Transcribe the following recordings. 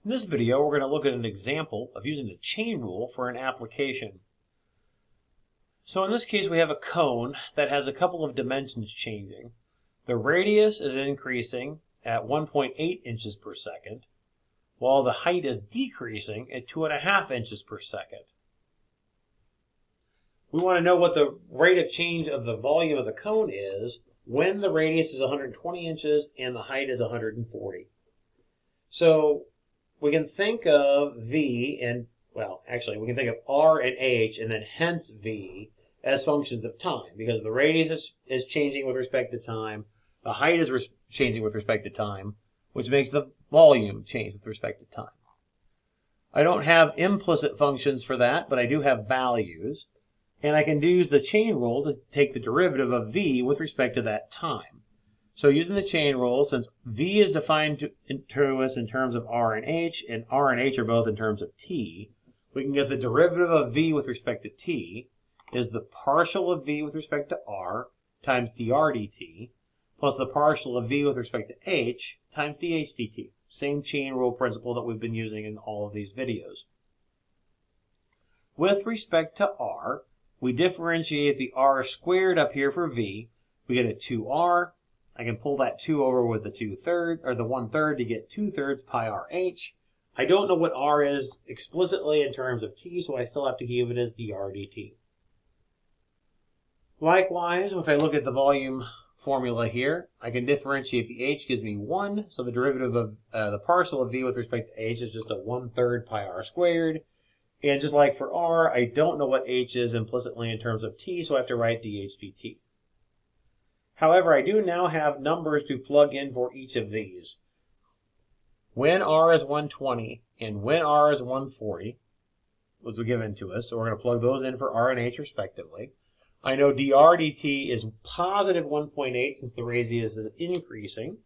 In this video, we're going to look at an example of using the chain rule for an application. So in this case, we have a cone that has a couple of dimensions changing. The radius is increasing at 1.8 inches per second, while the height is decreasing at 2.5 inches per second. We want to know what the rate of change of the volume of the cone is when the radius is 120 inches and the height is 140. So we can think of V and, well, actually, we can think of R and H and then hence V as functions of time because the radius is changing with respect to time, the height is changing with respect to time, which makes the volume change with respect to time. I don't have implicit functions for that, but I do have values, and I can use the chain rule to take the derivative of V with respect to that time. So using the chain rule, since V is defined to us in terms of R and H are both in terms of T, we can get the derivative of V with respect to T is the partial of V with respect to R times dr dt plus the partial of V with respect to H times dH dt. Same chain rule principle that we've been using in all of these videos. With respect to R, we differentiate the R squared up here for V. We get a 2R. I can pull that 2 over with the 2/3 or the 1/3 to get 2/3 pi RH. I don't know what R is explicitly in terms of T, so I still have to give it as dr dt. Likewise, if I look at the volume formula here, I can differentiate the H gives me 1, so the derivative of the partial of V with respect to H is just a 1/3 pi R squared. And just like for R, I don't know what H is implicitly in terms of T, so I have to write dH dt. However, I do now have numbers to plug in for each of these. When R is 120 and when R is 140 was given to us, so we're going to plug those in for R and H respectively. I know dr dt is positive 1.8 since the radius is increasing,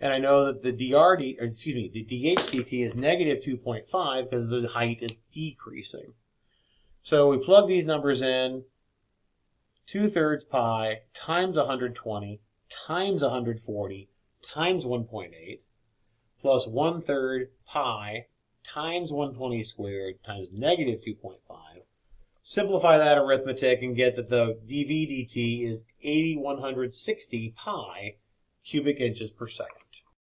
and I know that the dh dt is negative 2.5 because the height is decreasing. So we plug these numbers in. 2/3 pi times 120 times 140 times 1.8 plus 1/3 pi times 120 squared times negative 2.5. Simplify that arithmetic and get that the dV dt is 8,160 pi cubic inches per second.